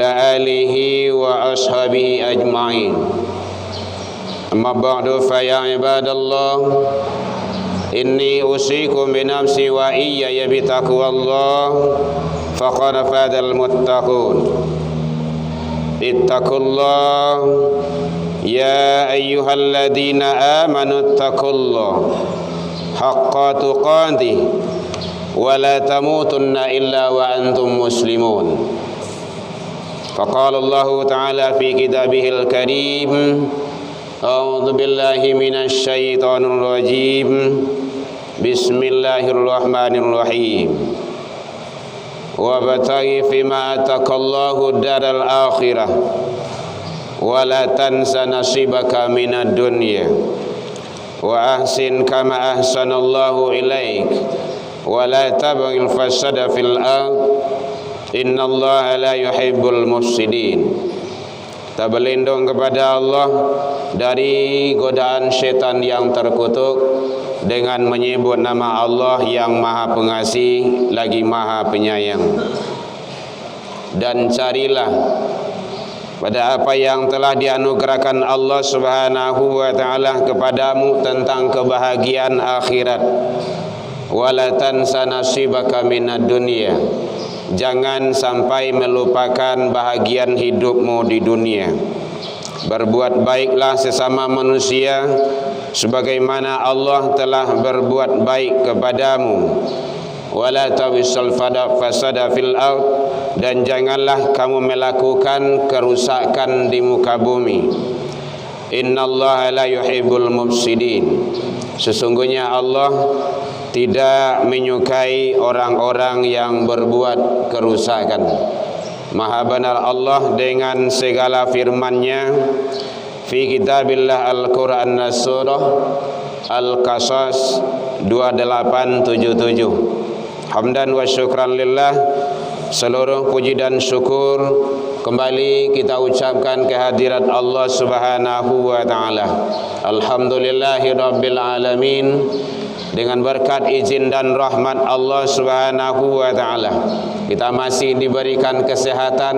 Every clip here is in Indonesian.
وعلى آله وأصحابه أجمعين. أما بعد فيا عباد الله إني أوصيكم بنفسي وإياي بتقوى الله فقد فاز المتقون. اتقوا الله يا أيها الذين آمنوا اتقوا الله حق تقاته ولا تموتن إلا وأنتم مسلمون. فقال الله تعالى في كتابه الكريم: أعوذ بالله من الشيطان الرجيم بسم الله الرحمن الرحيم وابتغ فيما آتاك الله الدار الآخرة ولا تنس نصيبك من الدنيا وأحسن كما أحسن الله إليك ولا تبغ الفساد في الأرض إن الله لا يحب المفسدين. Kita berlindung kepada Allah dari godaan syaitan yang terkutuk dengan menyebut nama Allah yang Maha Pengasih lagi Maha Penyayang. Dan carilah pada apa yang telah dianugerahkan Allah Subhanahu wa taala kepadamu tentang kebahagiaan akhirat. Wala tansa nasibaka minad dunya. Jangan sampai melupakan bahagian hidupmu di dunia. Berbuat baiklah sesama manusia sebagaimana Allah telah berbuat baik kepadamu. Wala tawisal fasada fil ard, dan janganlah kamu melakukan kerusakan di muka bumi. Innallaha la yuhibbul mufsidin. Sesungguhnya Allah tidak menyukai orang-orang yang berbuat kerusakan. Maha benar Allah dengan segala firman-Nya fi kitabillah Al-Qur'an surah Al-Qasas 2877. Hamdan wa syukran lillah. Seluruh puji dan syukur kembali kita ucapkan kehadirat Allah Subhanahu wa taala. Alhamdulillahi rabbil alamin. Dengan berkat izin dan rahmat Allah Subhanahu wa taala, kita masih diberikan kesehatan,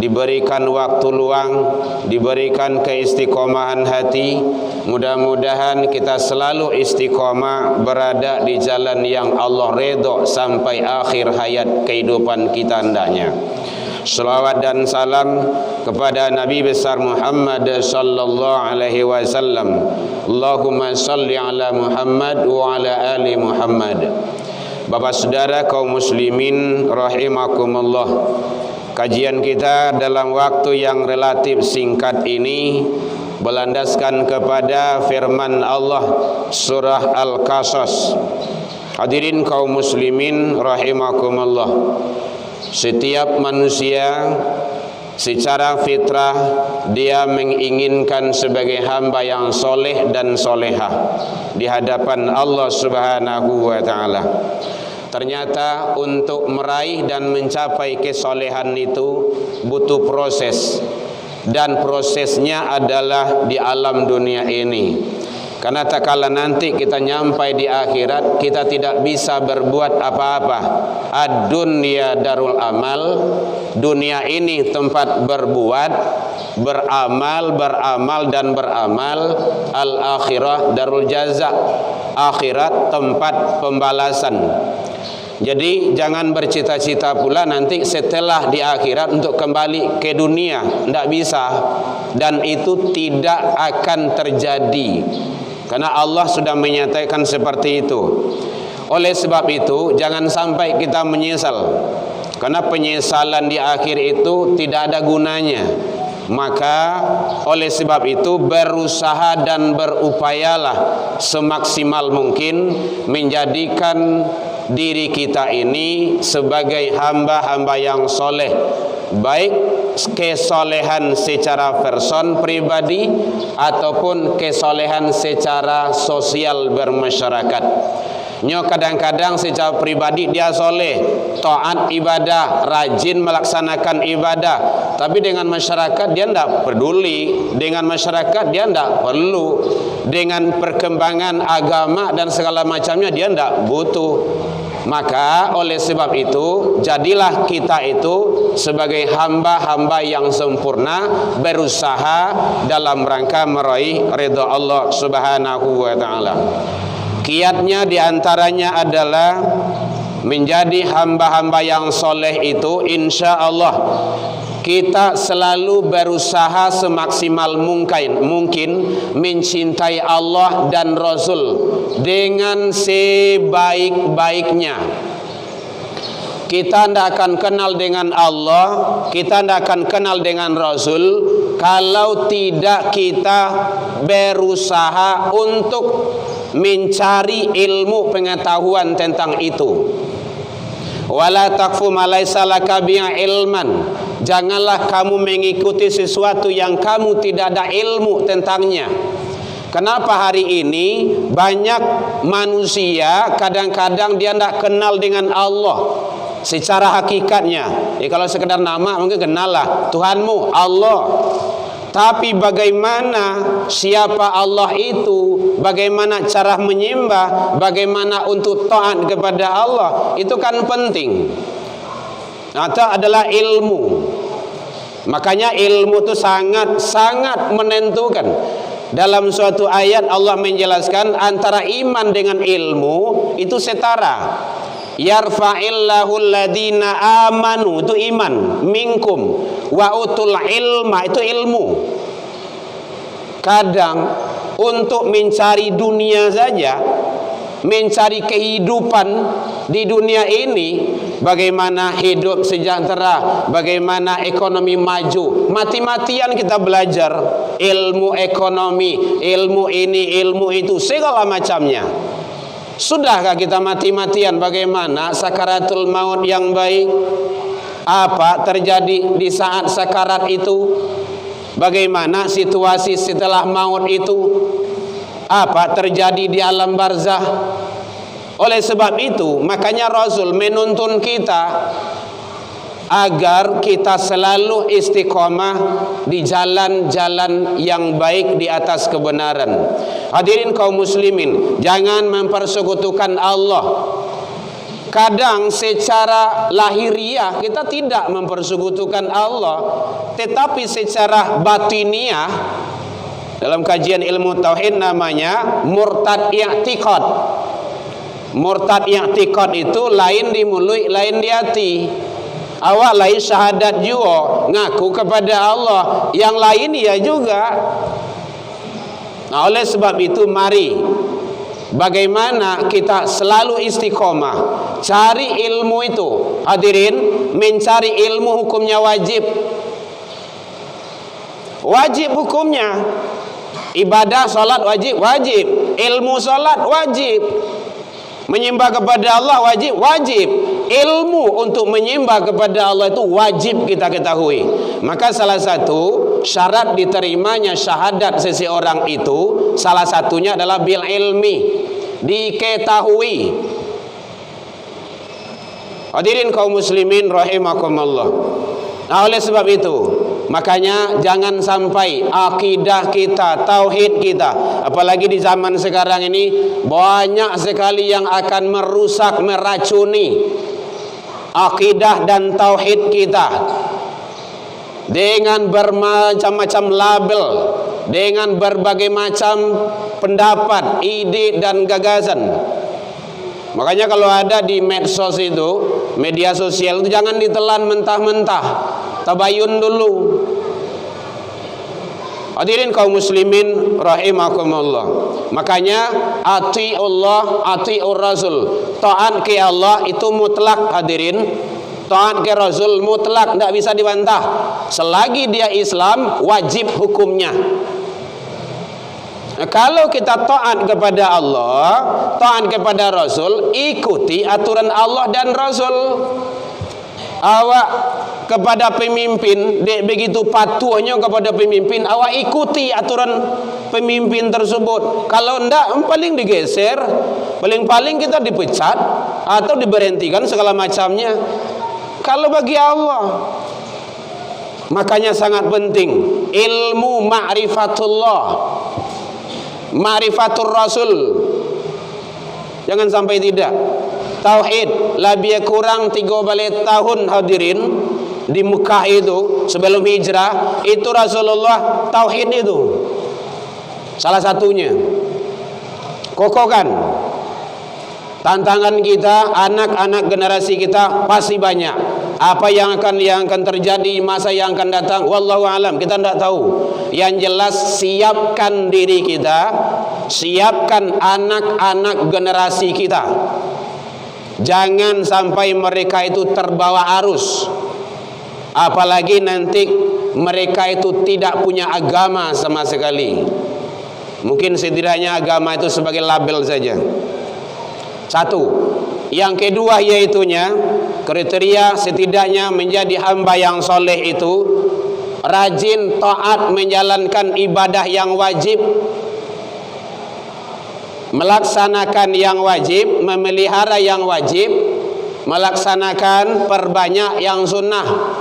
diberikan waktu luang, diberikan keistiqomahan hati. Mudah-mudahan kita selalu istiqomah berada di jalan yang Allah redha sampai akhir hayat kehidupan kita hendaknya. Salawat dan salam kepada Nabi besar Muhammad sallallahu alaihi wasallam. Allahumma salli ala Muhammad wa ala ali Muhammad. Bapak saudara kaum muslimin rahimakumullah. Kajian kita dalam waktu yang relatif singkat ini berlandaskan kepada firman Allah surah Al-Qasas. Hadirin kaum muslimin rahimakumullah. Setiap manusia secara fitrah dia menginginkan sebagai hamba yang soleh dan solehah di hadapan Allah Subhanahu wa taala. Ternyata untuk meraih dan mencapai kesolehan itu butuh proses, dan prosesnya adalah di alam dunia ini. Karena tak kala nanti kita nyampai di akhirat, kita tidak bisa berbuat apa-apa. Ad-dunya darul amal. Dunia ini tempat berbuat, beramal dan beramal. Al-akhirah darul jaza. Akhirat tempat pembalasan. Jadi jangan bercita-cita pula nanti setelah di akhirat untuk kembali ke dunia. Tidak bisa. Dan itu tidak akan terjadi. Karena Allah sudah menyatakan seperti itu. Oleh sebab itu jangan sampai kita menyesal. Karena penyesalan di akhir itu tidak ada gunanya. Maka oleh sebab itu berusaha dan berupayalah semaksimal mungkin menjadikan diri kita ini sebagai hamba-hamba yang soleh, baik kesolehan secara person pribadi ataupun kesolehan secara sosial bermasyarakat. Kadang-kadang secara pribadi dia soleh, taat ibadah, rajin melaksanakan ibadah, tapi dengan masyarakat dia tidak peduli, dengan masyarakat dia tidak perlu, dengan perkembangan agama dan segala macamnya dia tidak butuh. Maka oleh sebab itu jadilah kita itu sebagai hamba-hamba yang sempurna, berusaha dalam rangka meraih ridha Allah Subhanahu wa taala. Kiatnya diantaranya adalah menjadi hamba-hamba yang soleh itu insya Allah kita selalu berusaha semaksimal mungkin mencintai Allah dan Rasul dengan sebaik-baiknya. Kita tidak akan kenal dengan Allah, kita tidak akan kenal dengan Rasul kalau tidak kita berusaha untuk mencari ilmu pengetahuan tentang itu. Wala taqfu ma laysa laka bihi ilman. Janganlah kamu mengikuti sesuatu yang kamu tidak ada ilmu tentangnya. Kenapa hari ini banyak manusia kadang-kadang dia tidak kenal dengan Allah secara hakikatnya. Kalau sekedar nama mungkin kenal lah, Tuhanmu Allah. Tapi bagaimana siapa Allah itu, bagaimana cara menyembah, bagaimana untuk taat kepada Allah, itu kan penting. Atau adalah ilmu. Makanya ilmu itu sangat menentukan. Dalam suatu ayat Allah menjelaskan antara iman dengan ilmu itu setara. Yarfa'illahu alladhina amanu, itu iman, minkum, wa utul ilma, itu ilmu. Kadang untuk mencari dunia saja, mencari kehidupan di dunia ini, bagaimana hidup sejahtera, bagaimana ekonomi maju, mati-matian kita belajar ilmu ekonomi, ilmu ini, ilmu itu, segala macamnya. Sudahkah kita mati-matian bagaimana sakaratul maut yang baik? Apa terjadi di saat sakarat itu? Bagaimana situasi setelah maut itu? Apa terjadi di alam barzah? Oleh sebab itu, makanya Rasul menuntun kita agar kita selalu istiqomah di jalan-jalan yang baik di atas kebenaran. Hadirin kaum muslimin, jangan mempersekutukan Allah. Kadang secara lahiriah kita tidak mempersekutukan Allah, tetapi secara batiniah, dalam kajian ilmu tauhid namanya murtad i'tiqad. Murtad i'tiqad itu lain di mulut, lain di hati. Awak lain syahadat juga, ngaku kepada Allah, yang lain ya juga. Nah, oleh sebab itu mari bagaimana kita selalu istiqomah cari ilmu itu. Hadirin, mencari ilmu hukumnya wajib. Wajib hukumnya. Ibadah salat wajib, wajib. Ilmu salat wajib. Menyembah kepada Allah wajib, wajib. Ilmu untuk menyembah kepada Allah itu wajib kita ketahui. Maka salah satu syarat diterimanya syahadat seseorang itu, salah satunya adalah bil ilmi, diketahui. Hadirin kaum muslimin rahimakumullah. Nah, oleh sebab itu, makanya jangan sampai akidah kita, tauhid kita, apalagi di zaman sekarang ini banyak sekali yang akan merusak, meracuni akidah dan tauhid kita dengan bermacam-macam label, dengan berbagai macam pendapat, ide dan gagasan. Makanya kalau ada di medsos itu, media sosial itu jangan ditelan mentah-mentah, tabayun dulu. Hadirin kaum muslimin rahimakumullah. Makanya ati Allah, ati Rasul. Taat ke Allah itu mutlak, hadirin. Taat ke Rasul mutlak, tidak bisa dibantah. Selagi dia Islam, wajib hukumnya. Nah, kalau kita taat kepada Allah, taat kepada Rasul, ikuti aturan Allah dan Rasul. Awak kepada pemimpin, begitu patuhnya kepada pemimpin, awak ikuti aturan pemimpin tersebut. Kalau enggak, paling digeser, paling-paling kita dipecat atau diberhentikan segala macamnya. Kalau bagi Allah, makanya sangat penting ilmu ma'rifatullah, ma'rifatul Rasul. Jangan sampai tidak. tauhid lebih kurang 3 balik tahun hadirin di Mekah itu sebelum hijrah. Itu Rasulullah tauhid itu salah satunya. Kokohkan. Tantangan kita, anak-anak generasi kita pasti banyak. Apa yang akan terjadi masa yang akan datang, wallahu alam, kita tidak tahu. Yang jelas siapkan diri kita, siapkan anak-anak generasi kita. Jangan sampai mereka itu terbawa arus. Apalagi nanti mereka itu tidak punya agama sama sekali. Mungkin setidaknya agama itu sebagai label saja. Satu. Yang kedua yaitunya kriteria setidaknya menjadi hamba yang soleh itu rajin taat menjalankan ibadah yang wajib, melaksanakan yang wajib, memelihara yang wajib, melaksanakan perbanyak yang sunnah.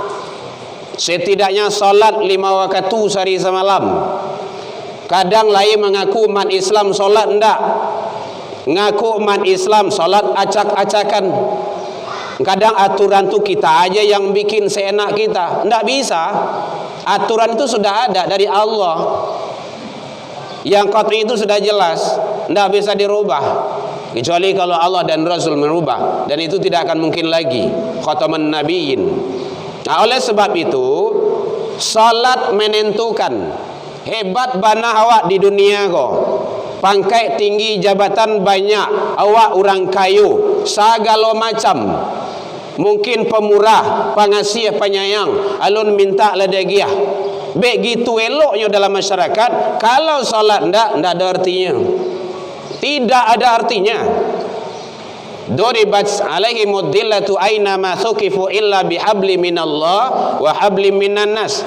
Setidaknya solat 5 waktu sehari semalam. Kadang lain mengaku umat Islam solat, enggak. Ngaku umat Islam solat acak-acakan. Kadang aturan tu kita aja yang bikin seenak kita. Enggak bisa. Aturan itu sudah ada dari Allah. Yang qat'i itu sudah jelas, enggak bisa dirubah. Kecuali kalau Allah dan Rasul merubah, dan itu tidak akan mungkin lagi. Khataman nabiyyin. Nah, oleh sebab itu salat menentukan. Hebat bana awak di dunia kok. Pangkat tinggi, jabatan banyak, awak orang kayu, segala macam. Mungkin pemurah, pengasih, penyayang, alun minta ladagiah. Begitu eloknya dalam masyarakat, kalau salat enggak ada artinya. Tidak ada artinya. Duribat alaihi mudillatu aina ma thuqifu illa bihabli minallah wa habli minan nas.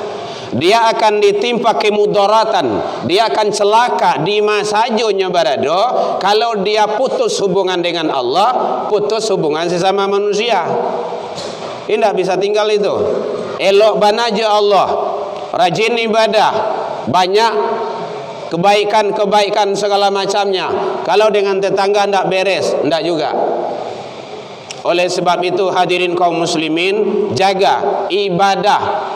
Dia akan ditimpa kemudaratan, dia akan celaka di masa sajonya barado kalau dia putus hubungan dengan Allah, putus hubungan sesama manusia. Tidak bisa tinggal itu. Elok banaja Allah, rajin ibadah, banyak kebaikan-kebaikan segala macamnya. Kalau dengan tetangga tidak beres, tidak juga. Oleh sebab itu hadirin kaum muslimin, jaga ibadah.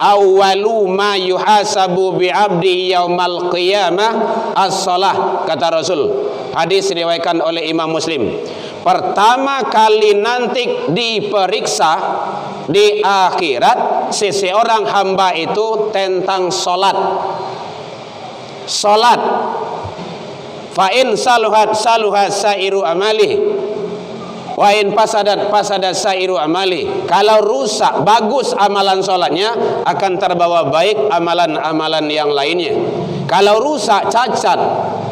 Awwalu ma yuhasabu bi'abdi yaumal qiyamah as-salah, kata Rasul. Hadis diriwayatkan oleh Imam Muslim. Pertama kali nanti diperiksa di akhirat seseorang hamba itu tentang salat. Salat. Fa in saluhat saluha sairu amali. Wa in fasadat sairu amali. Kalau rusak, bagus amalan salatnya, akan terbawa baik amalan-amalan yang lainnya. Kalau rusak, cacat,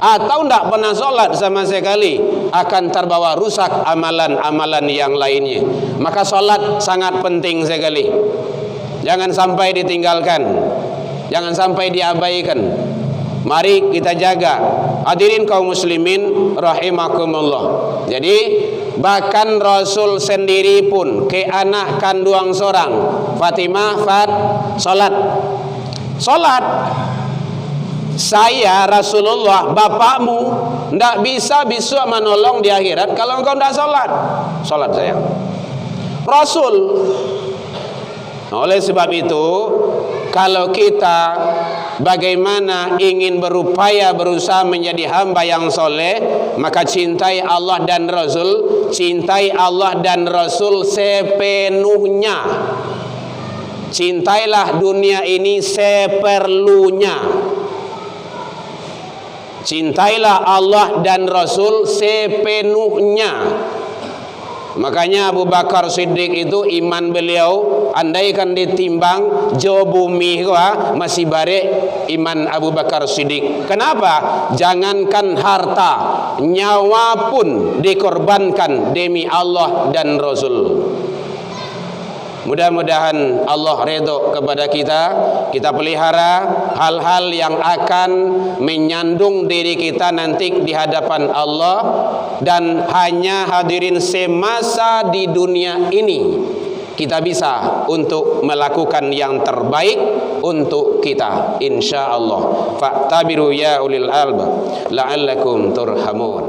atau tidak pernah salat sama sekali, akan terbawa rusak amalan-amalan yang lainnya. Maka salat sangat penting sekali. Jangan sampai ditinggalkan, jangan sampai diabaikan. Mari kita jaga. Hadirin kaum muslimin rahimakumullah. Jadi bahkan Rasul sendiri pun ke anak kandung seorang, Fatimah, salat. Saya Rasulullah, bapakmu tidak bisa menolong di akhirat kalau engkau tidak salat. Salat saya Rasul. Oleh sebab itu, kalau kita bagaimana ingin berupaya berusaha menjadi hamba yang soleh, maka cintai Allah dan Rasul. Cintai Allah dan Rasul sepenuhnya. Cintailah dunia ini seperlunya. Cintailah Allah dan Rasul sepenuhnya. Makanya Abu Bakar Siddiq itu iman beliau andaikan ditimbang jauh bumi masih bare iman Abu Bakar Siddiq. Kenapa? Jangankan harta, nyawa pun dikorbankan demi Allah dan Rasul. Mudah-mudahan Allah redha kepada kita. Kita pelihara hal-hal yang akan menyandung diri kita nanti di hadapan Allah. Dan hanya hadirin semasa di dunia ini kita bisa untuk melakukan yang terbaik untuk kita, insyaallah. Fa'tabiru ya ulil albab la'allakum turhamun.